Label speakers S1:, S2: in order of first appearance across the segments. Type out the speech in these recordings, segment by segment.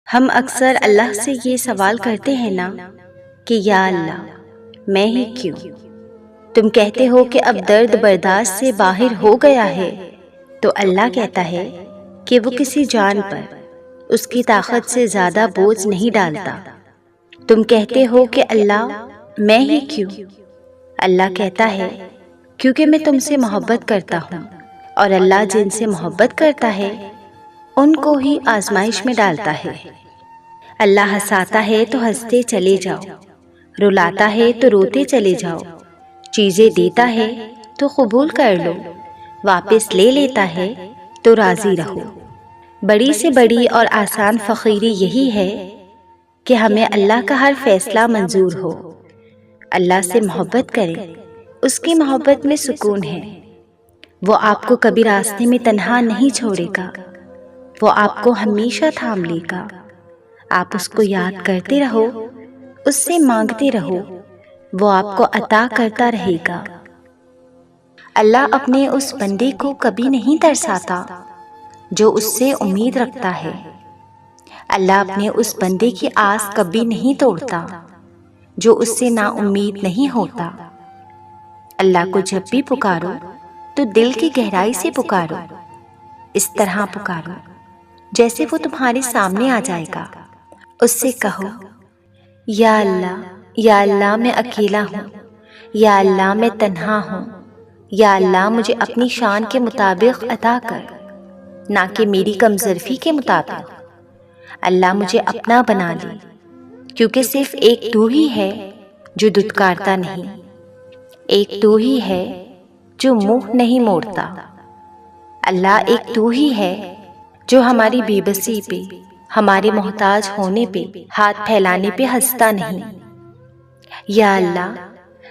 S1: ہم اکثر اللہ سے یہ سوال کرتے ہیں نا کہ یا اللہ میں ہی کیوں؟ تم کہتے ہو کہ اب درد برداشت سے باہر ہو گیا ہے، تو اللہ کہتا ہے کہ وہ کسی جان پر اس کی طاقت سے زیادہ بوجھ نہیں ڈالتا۔ تم کہتے ہو کہ اللہ میں ہی کیوں؟ اللہ کہتا ہے کیونکہ میں تم سے محبت کرتا ہوں، اور اللہ جن سے محبت کرتا ہے ان کو ہی آزمائش میں ڈالتا ہے۔ اللہ ہنساتا ہے تو ہنستے چلے جاؤ، رلاتا ہے تو روتے چلے جاؤ، چیزیں دیتا ہے تو قبول کر لو، واپس لے لیتا ہے تو راضی رہو۔ بڑی سے بڑی اور آسان فقیری یہی ہے کہ ہمیں اللہ کا ہر فیصلہ منظور ہو۔ اللہ سے محبت کریں، اس کی محبت میں سکون ہے۔ وہ آپ کو کبھی راستے میں تنہا نہیں چھوڑے گا، وہ آپ کو ہمیشہ تھام لے گا۔ آپ اس کو یاد کرتے رہو، اس سے مانگتے رہو، وہ آپ کو عطا کرتا رہے گا۔ اللہ اپنے اس بندے کو کبھی نہیں ترساتا جو اس سے امید رکھتا ہے۔ اللہ اپنے اس بندے کی آس کبھی نہیں توڑتا جو اس سے نا امید نہیں ہوتا۔ اللہ کو جب بھی پکارو تو دل کی گہرائی سے پکارو، اس طرح پکارو جیسے وہ تمہارے سامنے آ جائے گا۔ اس سے کہو یا اللہ میں اکیلا ہوں، یا اللہ میں تنہا ہوں، یا اللہ مجھے اپنی شان کے مطابق عطا کر، نہ کہ میری کمظرفی کے مطابق۔ اللہ مجھے اپنا بنا لے، کیونکہ صرف ایک تو ہی ہے جو دھتکارتا نہیں، ایک تو ہی ہے جو منہ نہیں موڑتا۔ اللہ ایک تو ہی ہے جو ہماری بے بسی پہ، ہمارے محتاج ہونے پہ، ہاتھ پھیلانے پہ ہنستا نہیں۔ یا اللہ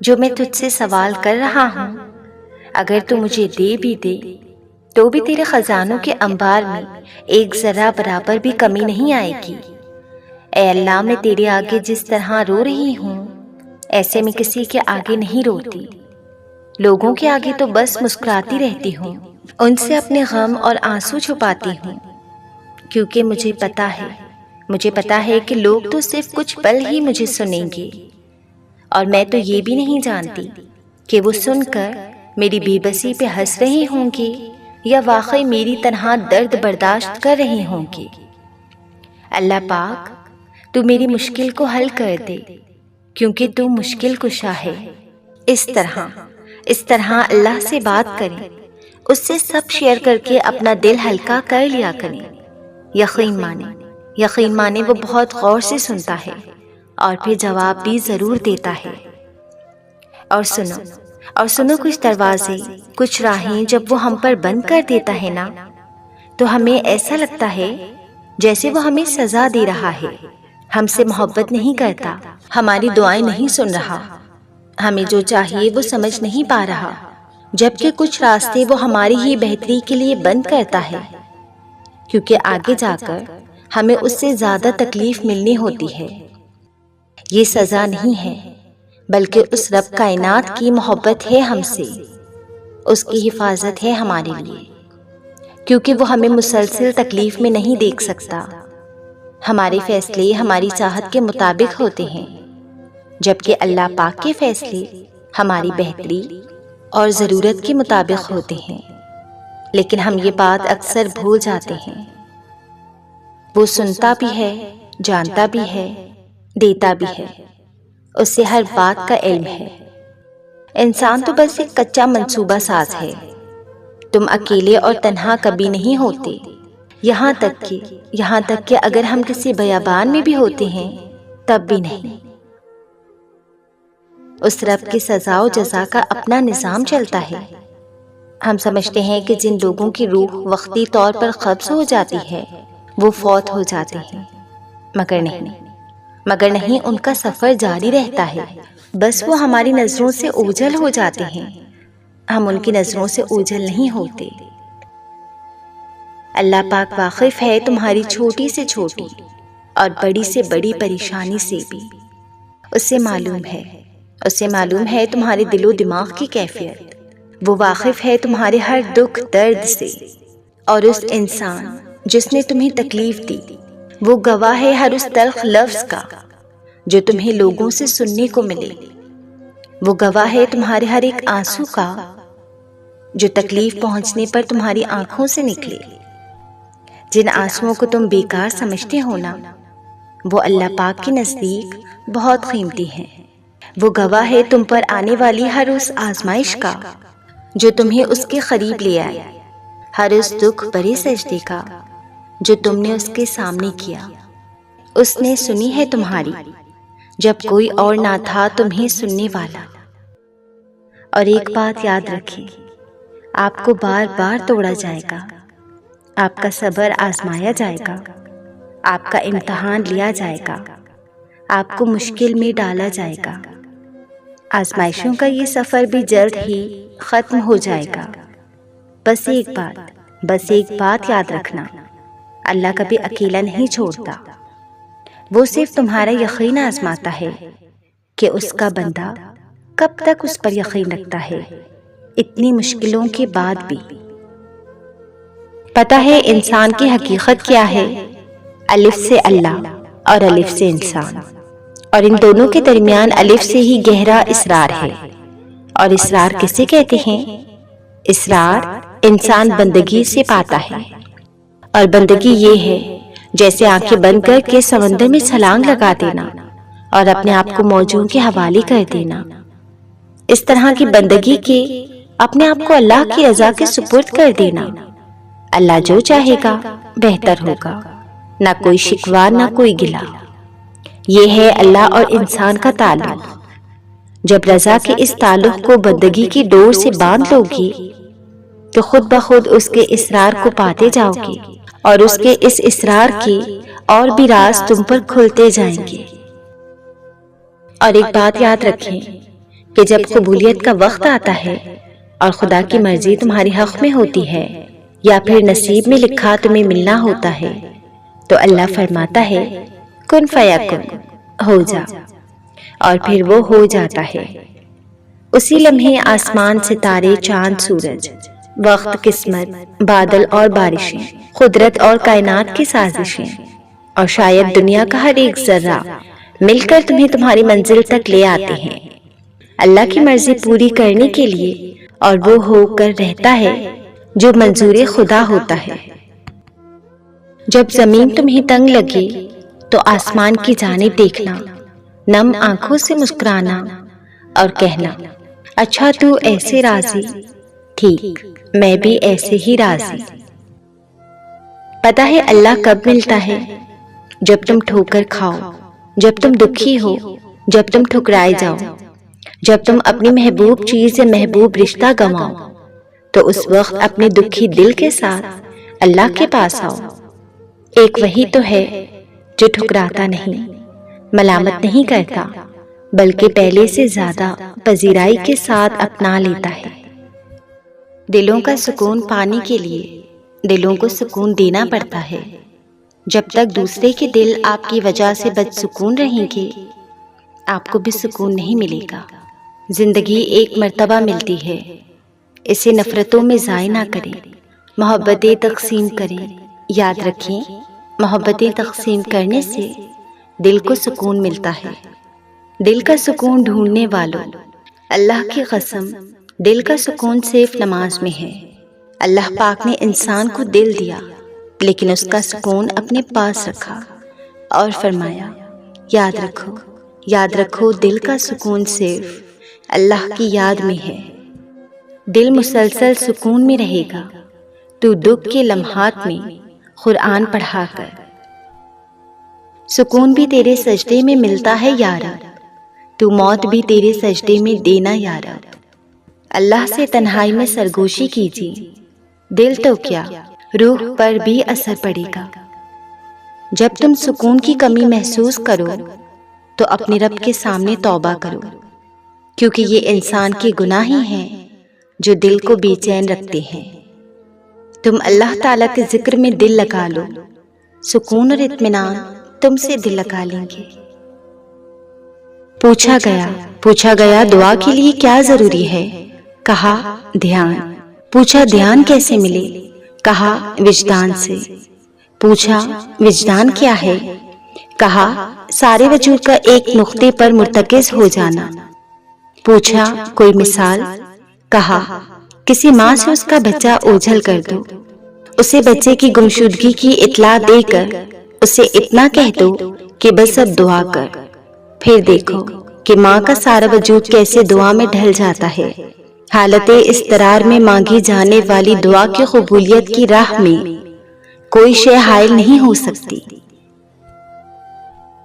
S1: جو میں تجھ سے سوال کر رہا ہوں، اگر تو مجھے دے بھی دے تو بھی تیرے خزانوں کے انبار میں ایک ذرہ برابر بھی کمی نہیں آئے گی۔ اے اللہ میں تیرے آگے جس طرح رو رہی ہوں، ایسے میں کسی کے آگے نہیں روتی۔ لوگوں کے آگے تو بس مسکراتی رہتی ہوں، ان سے اپنے غم اور آنسو چھپاتی ہوں، کیونکہ مجھے پتا ہے کہ لوگ تو صرف کچھ پل ہی مجھے سنیں گے، اور میں تو یہ بھی نہیں جانتی کہ وہ سن کر میری بے بسی پہ ہنس رہے ہوں گے یا واقعی میری طرح درد برداشت کر رہے ہوں گے۔ اللہ پاک تو میری مشکل کو حل کر دے، کیونکہ تو مشکل کشا ہے۔ اس طرح اللہ سے بات کریں، اس سے سب شیئر کر کے اپنا دل ہلکا کر لیا کریں۔ یقین مانے وہ بہت غور سے سنتا ہے اور پھر جواب بھی ضرور دیتا ہے۔ اور سنو کچھ دروازے، کچھ راہیں جب وہ ہم پر بند کر دیتا ہے نا، تو ہمیں ایسا لگتا ہے جیسے وہ ہمیں سزا دے رہا ہے، ہم سے محبت نہیں کرتا، ہماری دعائیں نہیں سن رہا، ہمیں جو چاہیے وہ سمجھ نہیں پا رہا، جبکہ کچھ راستے وہ ہماری ہی بہتری کے لیے بند کرتا ہے، کیونکہ آگے جا کر ہمیں اس سے زیادہ تکلیف ملنی ہوتی ہے۔ یہ سزا نہیں ہے، بلکہ اس رب کائنات کی محبت ہے ہم سے، اس کی حفاظت ہے ہمارے لیے، کیونکہ وہ ہمیں مسلسل تکلیف میں نہیں دیکھ سکتا۔ ہمارے فیصلے ہماری چاہت کے مطابق ہوتے ہیں، جبکہ اللہ پاک کے فیصلے ہماری بہتری اور ضرورت کے مطابق ہوتے ہیں۔ لیکن ہم یہ بات اکثر بھول جاتے ہیں۔ وہ سنتا بھی ہے، جانتا بھی ہے، دیتا بھی ہے، اس سے ہر بات کا علم ہے۔ انسان تو بس ایک کچا منصوبہ ساز ہے۔ تم اکیلے اور تنہا کبھی نہیں ہوتے، یہاں تک کہ اگر ہم کسی بیابان میں بھی ہوتے ہیں تب بھی نہیں۔ اس رب کی سزا و جزا کا اپنا نظام چلتا ہے۔ ہم سمجھتے ہیں کہ جن لوگوں کی روح وقتی طور پر قبض ہو جاتی ہے وہ فوت ہو جاتے ہیں، مگر نہیں، ان کا سفر جاری رہتا ہے، بس وہ ہماری نظروں سے اوجھل ہو جاتے ہیں، ہم ان کی نظروں سے اوجھل نہیں ہوتے۔ اللہ پاک واقف ہے تمہاری چھوٹی سے چھوٹی اور بڑی سے بڑی پریشانی سے بھی۔ اسے معلوم ہے تمہارے دل و دماغ کی کیفیت، وہ واقف ہے تمہارے ہر دکھ درد سے۔ اور اس انسان جس نے تمہیں تکلیف دی، وہ گواہ ہے ہر اس تلخ لفظ کا جو تمہیں لوگوں سے سننے کو ملے، وہ گواہ ہے تمہارے ہر ایک آنسو کا جو تکلیف پہنچنے پر تمہاری آنکھوں سے نکلے۔ جن آنسوؤں کو تم بیکار سمجھتے ہو نا، وہ اللہ پاک کے نزدیک بہت قیمتی ہیں۔ وہ گواہ ہے تم پر آنے والی ہر اس آزمائش کا جو تمہیں اس کے قریب لے آئے، ہر اس دکھ بھرے سجدے کا جو تم نے اس کے سامنے کیا۔ اس نے سنی ہے تمہاری جب کوئی اور نہ تھا تمہیں سننے والا۔ اور ایک بات یاد رکھیں، آپ کو بار بار توڑا جائے گا، آپ کا صبر آزمایا جائے گا، آپ کا امتحان لیا جائے گا، آپ کو مشکل میں ڈالا جائے گا۔ آزمائشوں کا یہ سفر بھی جلد ہی ختم ہو جائے گا۔ بس ایک بات یاد رکھنا، اللہ کبھی اکیلا نہیں چھوڑتا، وہ صرف تمہارا یقین آزماتا ہے کہ اس کا بندہ کب تک اس پر یقین رکھتا ہے، اتنی مشکلوں کے بعد بھی۔ پتہ ہے انسان کی حقیقت کیا ہے؟ الف سے اللہ اور الف سے انسان، اور ان دونوں کے درمیان الف سے ہی گہرا اسرار ہے۔ اور اسرار کسے کہتے ہیں؟ اسرار انسان بندگی سے پاتا ہے، اور بندگی یہ ہے جیسے آنکھیں بند کر کے سمندر میں چھلانگ لگا دینا اور اپنے آپ کو موجوں کے حوالے کر دینا۔ اس طرح کی بندگی کے اپنے آپ کو اللہ کی رضا کے سپرد کر دینا۔ اللہ جو چاہے گا بہتر ہوگا، نہ کوئی شکوہ نہ کوئی گلہ۔ یہ ہے اللہ اور انسان کا تعلق۔ جب رضا کے اس تعلق کو بندگی کی ڈور سے باندھ لو گی تو خود بخود اس کے اسرار کو پاتے جاؤ گے، اور اس کے اس اسرار کے اور بھی راز تم پر کھلتے جائیں گے۔ اور ایک بات یاد رکھیں کہ جب قبولیت کا وقت آتا ہے اور خدا کی مرضی تمہاری حق میں ہوتی ہے، یا پھر نصیب میں لکھا تمہیں ملنا ہوتا ہے، تو اللہ فرماتا ہے کن فیکن، ہو جا، اور پھر وہ ہو جاتا ہے۔ اسی لمحے آسمان، ستارے، چاند، سورج، وقت، قسمت، بادل اور بارشیں، قدرت اور کائنات کی سازشیں، اور شاید دنیا کا ہر ایک ذرہ مل کر تمہیں تمہاری منزل تک لے آتے ہیں، اللہ کی مرضی پوری کرنے کے لیے، اور وہ ہو کر رہتا ہے جو منظور خدا ہوتا ہے۔ جب زمین تمہیں تنگ لگے تو آسمان کی جانب دیکھنا، نم آنکھوں سے مسکرانا اور کہنا اچھا تو ایسے راضی، ٹھیک میں بھی ایسے ہی راضی۔ پتہ ہے اللہ کب ملتا ہے؟ جب تم ٹھوکر کھاؤ، جب تم دکھی ہو، جب تم ٹھکرائے جاؤ، جب تم اپنی محبوب چیز یا محبوب رشتہ گنواؤ، تو اس وقت اپنے دکھی دل کے ساتھ اللہ کے پاس آؤ۔ ایک وہی تو ہے جو ٹھکراتا نہیں، ملامت نہیں کرتا، بلکہ پہلے سے زیادہ پذیرائی کے ساتھ اپنا لیتا ہے۔ دلوں کا سکون پانے کے لیے دلوں کو سکون دینا پڑتا ہے۔ جب تک دوسرے کے دل آپ کی وجہ سے بدسکون رہیں گے، آپ کو بھی سکون نہیں ملے گا۔ زندگی ایک مرتبہ ملتی ہے، اسے نفرتوں میں ضائع نہ کریں، محبتیں تقسیم کریں۔ یاد رکھیں، محبتیں تقسیم کرنے سے دل کو سکون ملتا ہے۔ دل کا سکون ڈھونڈنے والوں، اللہ کی قسم دل کا سکون صرف نماز میں ہے۔ اللہ پاک نے انسان کو دل دیا، لیکن اس کا سکون اپنے پاس رکھا اور فرمایا یاد رکھو دل کا سکون صرف اللہ کی یاد میں ہے۔ دل مسلسل سکون میں رہے گا تو دکھ کے لمحات میں قرآن پڑھا کر۔ سکون بھی تیرے سجدے میں ملتا ہے یارا، تو موت بھی تیرے سجدے میں دینا یارا۔ اللہ سے تنہائی میں سرگوشی کیجیے، دل تو کیا روح پر بھی اثر پڑے گا۔ جب تم سکون کی کمی محسوس کرو تو اپنے رب کے سامنے توبہ کرو، کیونکہ یہ انسان کے گناہ ہی ہیں جو دل کو بے چین رکھتے ہیں۔ تم اللہ تعالیٰ کے ذکر میں دل لگا لو، سکون اور اطمینان تم سے دل لگا لیں گے۔ پوچھا گیا دعا کے لیے کیا ضروری ہے؟ کہا دھیان۔ پوچھا دھیان کیسے ملے؟ کہا وجدان سے۔ پوچھا وجدان کیا ہے؟ کہا سارے وجود کا ایک نقطے پر مرتکز ہو جانا۔ پوچھا کوئی مثال؟ کہا کسی ماں سے اس کا بچہ اوجھل کر دو، اسے بچے کی گمشدگی کی اطلاع دے کر اسے اتنا کہہ دو کہ بس اب دعا کر، پھر دیکھو کہ ماں کا سارا وجود کیسے دعا میں ڈھل جاتا ہے۔ حالت اضطرار میں مانگی جانے والی دعا کی قبولیت کی راہ میں کوئی شے حائل نہیں ہو سکتی۔